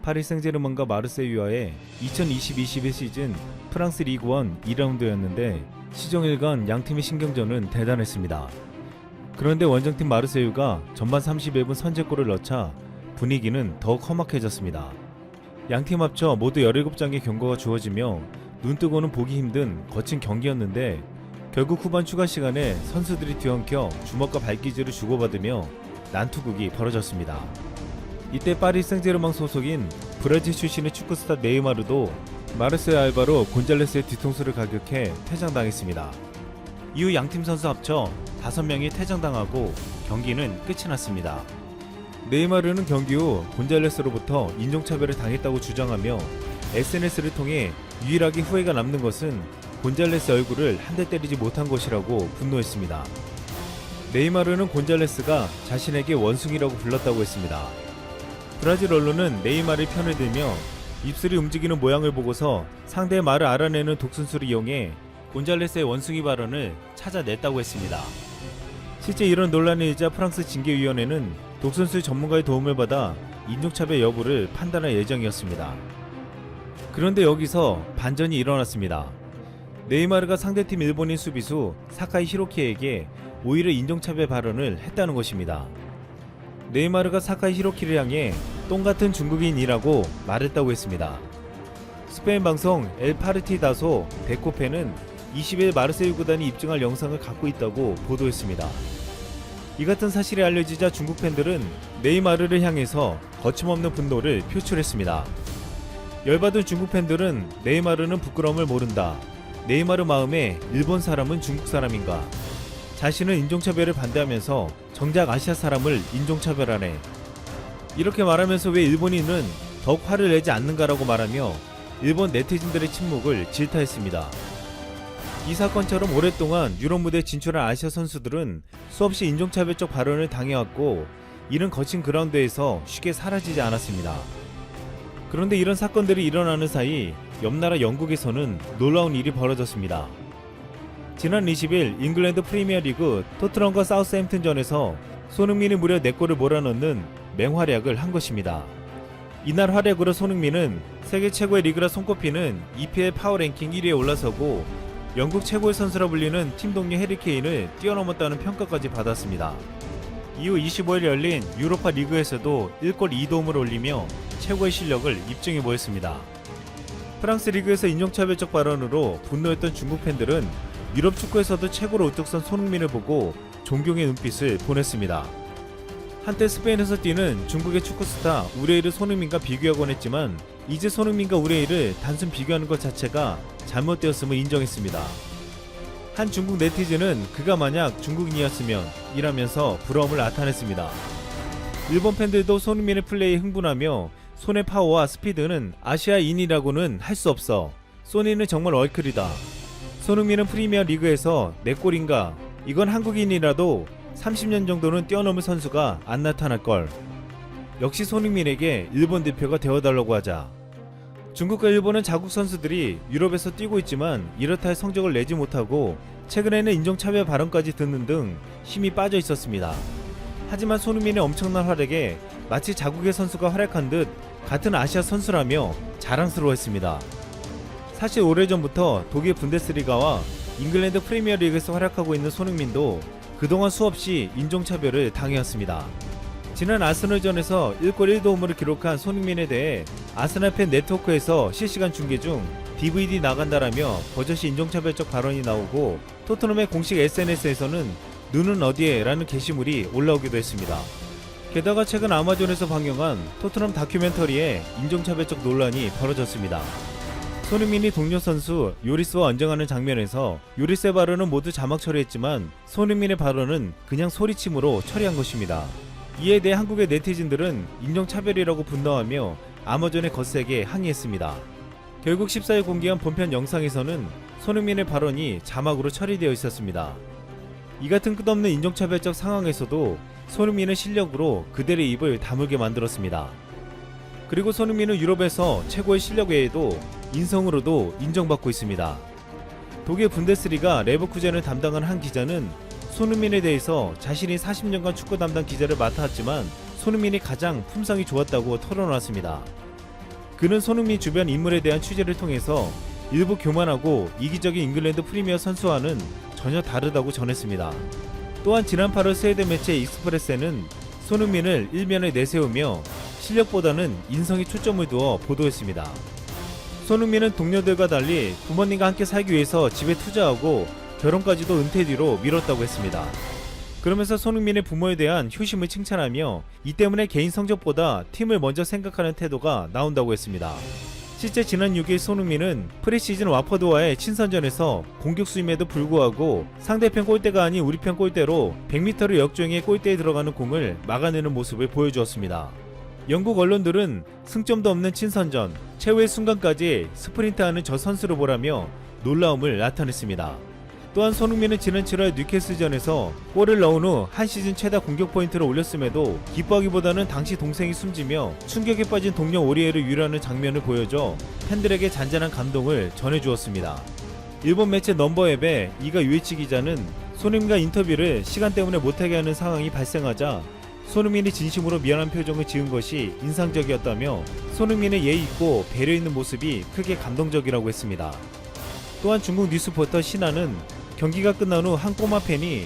파리 생제르맹과 마르세유와의 2020-21 시즌 프랑스 리그1 2라운드였는데 시종일관 양팀의 신경전은 대단했습니다. 그런데 원정팀 마르세유가 전반 31분 선제골을 넣자 분위기는 더욱 험악해졌습니다. 양팀 합쳐 모두 17장의 경고가 주어지며 눈뜨고는 보기 힘든 거친 경기였는데 결국 후반 추가 시간에 선수들이 뒤엉켜 주먹과 발기질을 주고받으며 난투극이 벌어졌습니다. 이때 파리 생제르맹 소속인 브라질 출신의 축구 스타 네이마르도 마르세유 알바로 곤잘레스의 뒤통수를 가격해 퇴장당했습니다. 이후 양팀 선수 합쳐 5명이 퇴장당하고 경기는 끝이 났습니다. 네이마르는 경기 후 곤잘레스로부터 인종차별을 당했다고 주장하며 SNS를 통해 유일하게 후회가 남는 것은 곤잘레스 얼굴을 한 대 때리지 못한 것이라고 분노했습니다. 네이마르는 곤잘레스가 자신에게 원숭이라고 불렀다고 했습니다. 브라질 언론은 네이마르의 편을 들며 입술이 움직이는 모양을 보고서 상대의 말을 알아내는 독순수를 이용해 곤잘레스의 원숭이 발언을 찾아냈다고 했습니다. 실제 이런 논란이 일자 프랑스 징계위원회는 독순수 전문가의 도움을 받아 인종차별 여부를 판단할 예정이었습니다. 그런데 여기서 반전이 일어났습니다. 네이마르가 상대팀 일본인 수비수 사카이 히로키에게 오히려 인종차별 발언을 했다는 것입니다. 네이마르가 사카이 히로키를 향해 똥같은 중국인이라고 말했다고 했습니다. 스페인 방송 엘 파르티다소 데코페는 20일 마르세유 구단이 입증할 영상을 갖고 있다고 보도했습니다. 이 같은 사실이 알려지자 중국 팬들은 네이마르를 향해서 거침없는 분노를 표출했습니다. 열받은 중국 팬들은 네이마르는 부끄러움을 모른다. 네이마르 마음에 일본 사람은 중국 사람인가? 자신은 인종차별을 반대하면서 정작 아시아 사람을 인종차별하네. 이렇게 말하면서 왜 일본인은 더욱 화를 내지 않는가라고 말하며 일본 네티즌들의 침묵을 질타했습니다. 이 사건처럼 오랫동안 유럽 무대에 진출한 아시아 선수들은 수없이 인종차별적 발언을 당해왔고 이는 거친 그라운드에서 쉽게 사라지지 않았습니다. 그런데 이런 사건들이 일어나는 사이 옆나라 영국에서는 놀라운 일이 벌어졌습니다. 지난 20일 잉글랜드 프리미어리그 토트넘과 사우스햄튼전에서 손흥민이 무려 4골을 몰아넣는 맹활약을 한 것입니다. 이날 활약으로 손흥민은 세계 최고의 리그라 손꼽히는 EPL 파워랭킹 1위에 올라서고 영국 최고의 선수라 불리는 팀 동료 해리 케인을 뛰어넘었다는 평가까지 받았습니다. 이후 25일 열린 유로파 리그에서도 1골 2도움을 올리며 최고의 실력을 입증해 보였습니다. 프랑스 리그에서 인종차별적 발언으로 분노했던 중국 팬들은 유럽 축구에서도 최고로 우뚝 선 손흥민을 보고 존경의 눈빛을 보냈습니다. 한때 스페인에서 뛰는 중국의 축구 스타 우레이르 손흥민과 비교하곤 했지만 이제 손흥민과 우레이를 단순 비교하는 것 자체가 잘못되었음을 인정했습니다. 한 중국 네티즌은 그가 만약 중국인이었으면 이라면서 부러움을 나타냈습니다. 일본 팬들도 손흥민의 플레이에 흥분하며 손의 파워와 스피드는 아시아인이라고는 할 수 없어. 소니는 정말 얼클이다. 손흥민은 프리미어 리그에서 4골인가? 이건 한국인이라도 30년 정도는 뛰어넘을 선수가 안 나타날걸. 역시 손흥민에게 일본 대표가 되어달라고 하자. 중국과 일본은 자국 선수들이 유럽에서 뛰고 있지만 이렇다 할 성적을 내지 못하고 최근에는 인종차별 발언까지 듣는 등 힘이 빠져 있었습니다. 하지만 손흥민의 엄청난 활약에 마치 자국의 선수가 활약한 듯 같은 아시아 선수라며 자랑스러워했습니다. 사실 오래전부터 독일 분데스리가와 잉글랜드 프리미어리그에서 활약하고 있는 손흥민도 그동안 수없이 인종차별을 당해왔습니다. 지난 아스널전에서 1골 1도움을 기록한 손흥민에 대해 아스날 팬 네트워크에서 실시간 중계 중 DVD 나간다라며 버젓이 인종차별적 발언이 나오고 토트넘의 공식 SNS에서는 눈은 어디에? 라는 게시물이 올라오기도 했습니다. 게다가 최근 아마존에서 방영한 토트넘 다큐멘터리에 인종차별적 논란이 벌어졌습니다. 손흥민이 동료 선수 요리스와 언쟁하는 장면에서 요리스의 발언은 모두 자막 처리했지만 손흥민의 발언은 그냥 소리침으로 처리한 것입니다. 이에 대해 한국의 네티즌들은 인종차별이라고 분노하며 아마존에 거세게 항의했습니다. 결국 14일 공개한 본편 영상에서는 손흥민의 발언이 자막으로 처리되어 있었습니다. 이 같은 끝없는 인종차별적 상황에서도 손흥민의 실력으로 그들의 입을 다물게 만들었습니다. 그리고 손흥민은 유럽에서 최고의 실력 외에도 인성으로도 인정받고 있습니다. 독일 분데스리가 레버쿠젠을 담당한 한 기자는 손흥민에 대해서 자신이 40년간 축구 담당 기자를 맡아왔지만 손흥민이 가장 품성이 좋았다고 털어놨습니다. 그는 손흥민 주변 인물에 대한 취재를 통해서 일부 교만하고 이기적인 잉글랜드 프리미어 선수와는 전혀 다르다고 전했습니다. 또한 지난 8월 스웨덴 매체 익스프레스는 손흥민을 일면에 내세우며 실력보다는 인성에 초점을 두어 보도했습니다. 손흥민은 동료들과 달리 부모님과 함께 살기 위해서 집에 투자하고 결혼까지도 은퇴 뒤로 미뤘다고 했습니다. 그러면서 손흥민의 부모에 대한 효심을 칭찬하며 이 때문에 개인 성적보다 팀을 먼저 생각하는 태도가 나온다고 했습니다. 실제 지난 6일 손흥민은 프리시즌 와퍼드와의 친선전에서 공격수임에도 불구하고 상대편 골대가 아닌 우리 편 골대로 100m를 역주행해 골대에 들어가는 공을 막아내는 모습을 보여주었습니다. 영국 언론들은 승점도 없는 친선전, 최후의 순간까지 스프린트하는 저 선수를 보라며 놀라움을 나타냈습니다. 또한 손흥민은 지난 7월 뉴캐슬전에서 골을 넣은 후 한 시즌 최다 공격 포인트를 올렸음에도 기뻐하기보다는 당시 동생이 숨지며 충격에 빠진 동료 오리에를 위로하는 장면을 보여줘 팬들에게 잔잔한 감동을 전해주었습니다. 일본 매체 넘버앱의 이가 유이치 기자는 손흥민과 인터뷰를 시간 때문에 못하게 하는 상황이 발생하자 손흥민이 진심으로 미안한 표정을 지은 것이 인상적이었다며 손흥민의 예의 있고 배려 있는 모습이 크게 감동적이라고 했습니다. 또한 중국 뉴스포터 신화는 경기가 끝난 후 한 꼬마 팬이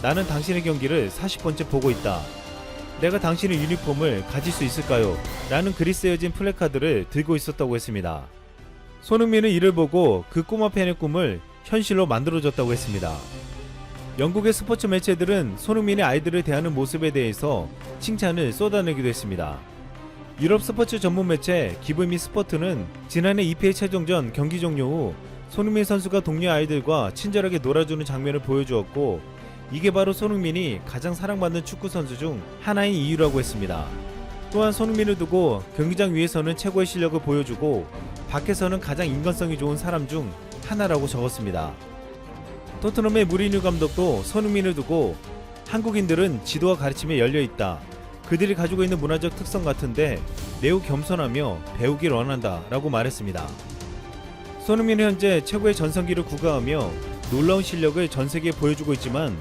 나는 당신의 경기를 40번째 보고 있다. 내가 당신의 유니폼을 가질 수 있을까요? 라는 글이 쓰여진 플래카드를 들고 있었다고 했습니다. 손흥민은 이를 보고 그 꼬마 팬의 꿈을 현실로 만들어줬다고 했습니다. 영국의 스포츠 매체들은 손흥민의 아이들을 대하는 모습에 대해서 칭찬을 쏟아내기도 했습니다. 유럽 스포츠 전문 매체 기브미 스포트는 지난해 EPL 최종전 경기 종료 후 손흥민 선수가 동료 아이들과 친절하게 놀아주는 장면을 보여주었고 이게 바로 손흥민이 가장 사랑받는 축구 선수 중 하나인 이유라고 했습니다. 또한 손흥민을 두고 경기장 위에서는 최고의 실력을 보여주고 밖에서는 가장 인간성이 좋은 사람 중 하나라고 적었습니다. 토트넘의 무리뉴 감독도 손흥민을 두고 한국인들은 지도와 가르침에 열려있다. 그들이 가지고 있는 문화적 특성 같은데 매우 겸손하며 배우길 원한다 라고 말했습니다. 손흥민은 현재 최고의 전성기를 구가하며 놀라운 실력을 전세계에 보여주고 있지만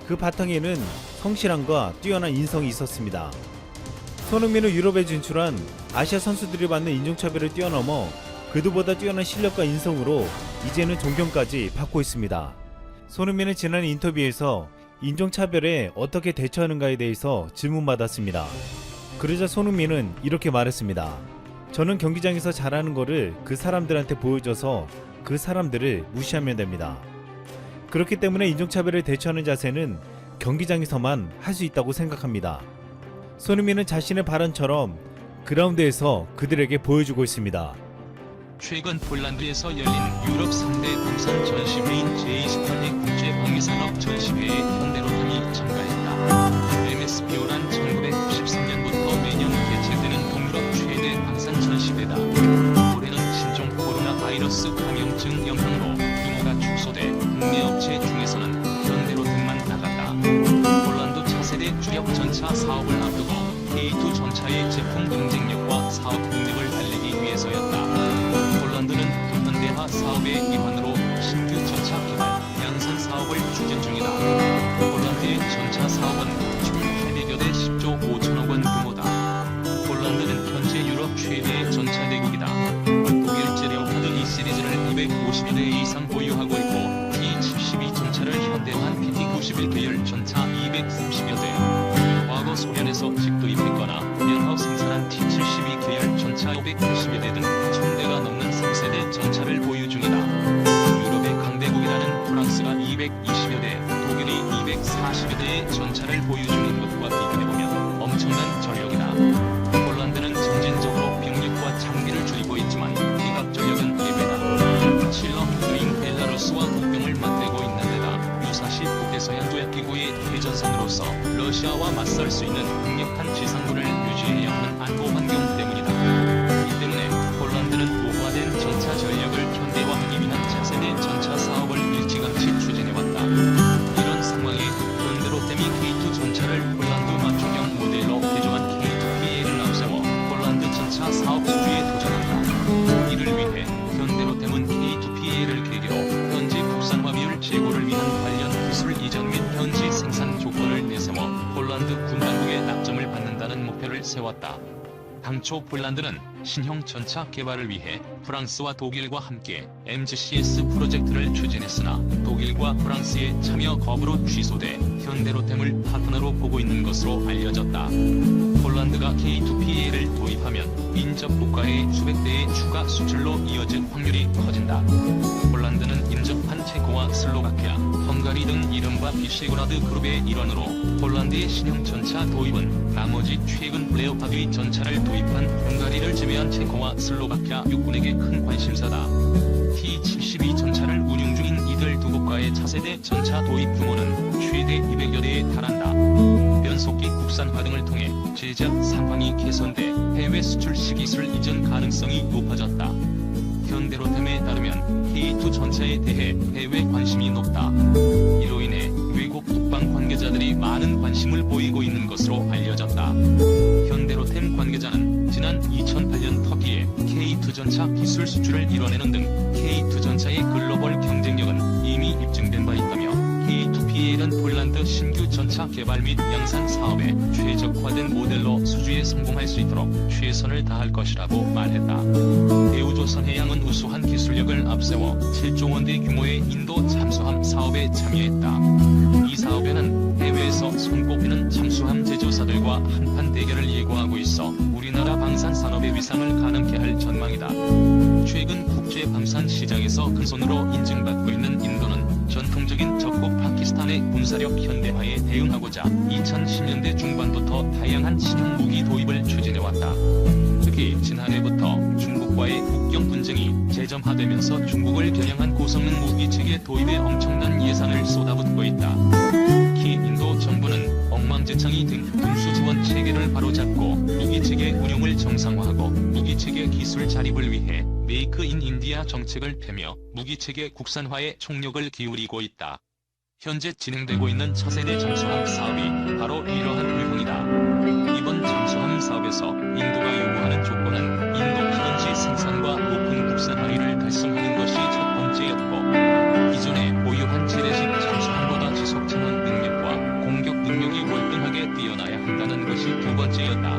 그 바탕에는 성실함과 뛰어난 인성이 있었습니다. 손흥민은 유럽에 진출한 아시아 선수들이 받는 인종차별을 뛰어넘어 그들보다 뛰어난 실력과 인성으로 이제는 존경까지 받고 있습니다. 손흥민은 지난 인터뷰에서 인종차별에 어떻게 대처하는가에 대해서 질문받았습니다. 그러자 손흥민은 이렇게 말했습니다. 저는 경기장에서 잘하는 거를 그 사람들한테 보여줘서 그 사람들을 무시하면 됩니다. 그렇기 때문에 인종차별을 대처하는 자세는 경기장에서만 할 수 있다고 생각합니다. 손흥민은 자신의 발언처럼 그라운드에서 그들에게 보여주고 있습니다. 최근 폴란드에서 열린 유럽 3대 공산 전시회인 제28회 국제방위산업 전시회에 현대로템이 참가했다. MSBO란 1993년부터 매년 개최되는 동유럽 최대 방산 전시회다. 올해는 신종 코로나 바이러스 감염증 영향으로 규모가 축소돼 국내 업체 중에서는 현대로템만 나갔다. 폴란드 차세대 주력 전차 사업을 앞두고 K2 전차의 제품 경쟁력과 사업 능력을 달리기 위해서였다. 폴란드는 현대화 사업의 일환으로 신규 전차 개발, 양산 사업을 추진 중이다. 폴란드의 전차 사업은 총 800여 대 10조 5천억 원 규모다. 폴란드는 현재 유럽 최대의 전차 대국이다. 독일제 레오파드 E 시리즈를 250여 대 이상 보유하고 있고 T-72 전차를 현대화한 PT-91계열 전차 230여 대. 과거 소련에서 직도입했거나 연합 생산한 T-72 계열 전차 580여 대 등 1000대가 넘는 3세대 전차를 보유 중이다. 유럽의 강대국이라는 프랑스가 220여 대, 독일이 240여 대의 전차를 보유 중인 것과 비교해보면 엄청난 전력이다. 폴란드는 점진적으로 병력과 장비를 줄이고 있지만 기갑 전력은 4배다. 칠러 후드인 벨라루스와 국경을 맞대고 있는 데다 유사시 북대서양 조약기구의 대전선으로서 러시아와 맞설 수 있는 강력한 지상군을 유지해야 하는 안보 환경 때문이다. 이 때문에 폴란드는 노후화된 전차 전력을 현대화하기 위한 차세대 전차 사업을 일찌감치 추진해왔다. 이런 상황에 현대로템이 K2 전차를 폴란드 맞춤형 모델로 개조한 K2PA를 앞세워 폴란드 전차 사업 수주에 도전한다. 이를 위해 현대로템은 K2PA를 계기로 현지 국산화 비율 제고를 위한 관련 기술 이전 및 현지 생산 조건을 내세워 폴란드 군당국의 낙점을 받는다는 목표를 세웠다. 당초 폴란드는 신형 전차 개발을 위해 프랑스와 독일과 함께 MGCS 프로젝트를 추진했으나 독일과 프랑스의 참여 거부로 취소돼 현대로템을 파트너로 보고 있는 것으로 알려졌다. 폴란드가 K2PA를 도입하면 인접 국가의 수백 대의 추가 수출로 이어질 확률이 커진다. 폴란드는 인접한 체코와 슬로바키아, 헝가리 등 이른바 비셰그라드 그룹의 일원으로 폴란드의 신형 전차 도입은 나머지 최근 레오파드 전차를 도입한 헝가리를 제외한 체코와 슬로바키아 육군에게 큰 관심사다. T-72 전차를 운용 중인 이들 두 국가의 차세대 전차 도입 규모는 최대 200여 대에 달한다. 변속기 국산화 등을 통해 제작 상황이 개선돼 해외 수출 시기술 이전 가능성이 높아졌다. 현대로템에 따르면 K2 전차에 대해 해외 관심이 높다. 이로 인해 외국 국방 관계자들이 많은 관심을 보이고 있는 것으로 알려졌다. 현대로템 관계자는 지난 2008년 터키에 K2 전차 기술 수출을 이뤄내는 등 K2 전차의 글로벌 경쟁력은 이미 입증된 바 있다며 K2PA는 폴란드 신규 전차 개발 및 양산 사업에 최적화된 모델로 수주에 성공할 수 있도록 최선을 다할 것이라고 말했다. 대우조선해양은 우수한 기술력을 앞세워 7조 원대 규모의 인도 잠수함 사업에 참여했다. 이 사업에는 해외에서 손꼽히는 잠수함 제조사들과 한판 대결을 예고하고 있어 우리나라 방산산업의 위상을 가능케 할 전망이다. 최근 국제 방산 시장에서 큰손으로 인증받고 있는 인도는 전통적인 적국 파키스탄의 군사력 현대화에 대응하고자 2010년대 중반부터 다양한 신형 무기 도입을 추진해왔다. 특히 지난해부터 중국과의 국경 분쟁이 재점화되면서 중국을 겨냥한 고성능 무기체계 도입에 엄청난 예산을 쏟아붓고 있다. 특히 인도 정부는 억만재창이 등 군수 지원 체계를 바로잡고 무기체계 운용을 정상화하고 무기체계 기술 자립을 위해 메이크 인 인디아 정책을 펴며 무기체계 국산화에 총력을 기울이고 있다. 현재 진행되고 있는 차세대 잠수함 사업이 바로 이러한 유형이다. 이번 잠수함 사업에서 인도가 요구하는 조건은 인도 현지 생산과 높은 국산화율을 달성하는 것이 첫 번째였고, 기존에 보유한 재래식 잠수함보다 지속 전원 능력과 공격 능력이 월등하게 뛰어나야 한다는 것이 두 번째였다.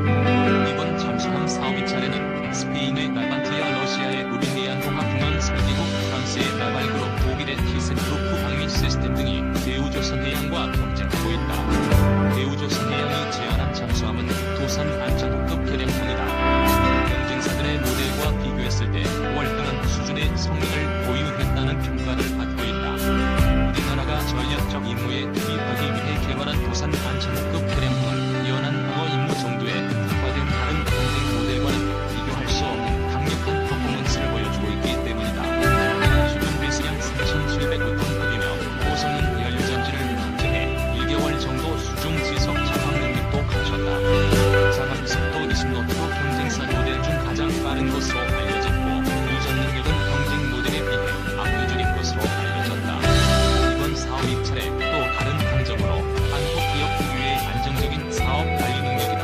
이번 잠수함 사업의 차례는 스페인의 나반티아, 러시아의 우리해안공학공항, 설계국 프랑스의 나발그룹, 독일의 티센트루프 방위 시스템 등이 대우조선해양과 경쟁하고 있다. 대우조선해양이 제안한 잠수함은 도산 안전호급 개량형이다. 경쟁사들의 모델과 비교했을 때 월등한 수준의 성능을 보유했다는 평가를 받고 있다. 우리나라가 전략적 임무에 투입하기 위해 개발한 도산 안전호급 개량형은 연안 방어 임무 정도에 특화된 다른 경쟁 모델과는 비교할 수 없는 강력한 퍼포먼스를 보여주고 있기 때문이다. 최근 배수량 3,700톤급이며 고성능 연료전지를 탑재해 1개월 정도 수중 지속 장악 능력도 갖췄다. 장악 속도 20노트로 경쟁사 모델 중 가장 빠른 것으로 알려졌고, 유전 능력은 경쟁 모델에 비해 압도적인 것으로 알려졌다. 이번 사업 입찰에 또 다른 강점으로 한국 기업 특유의 안정적인 사업 관리 능력이다.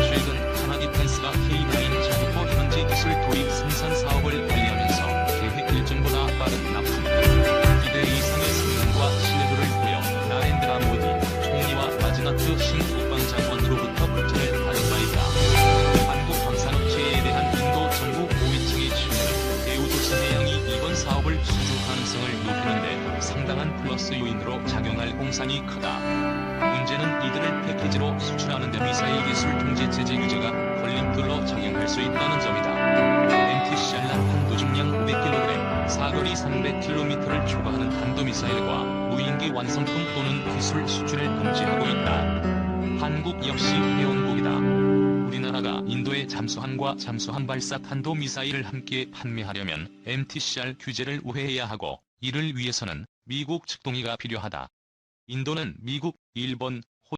최근 하나디펜스가 K9 자주포 현지 기술 도입 생산 사업을 관리하면서 계획 일정보다 빠른 납품, 기대 이상의 성능과 신뢰도를 보여 나렌드라 모디 총리와 라즈나트 싱 국방장관으로부터 급제를 받은 바 있다. 한국 방산업체에 대한 인도 정부 고위층의 신뢰는 대우조선해양이 이번 사업을 수주 가능성을 높이는데 상당한 플러스 요인으로 작용할 공산이 크다. 문제는 이들을 패키지로 수출하는 데 미사일 기술 통제 제재 규제가 걸림돌로 작용할 수 있다는 점이다. MTCR 난 도중량 500kg, 사거리 300km를 초과하는 탄도미사일과 무인기 완성품 또는 기술 수출을 금지하고 있다. 한국 역시 회원국이다. 우리나라가 인도의 잠수함과 잠수함 발사 탄도미사일을 함께 판매하려면 MTCR 규제를 우회해야 하고, 이를 위해서는 미국 측동의가 필요하다. 인도는 미국, 일본,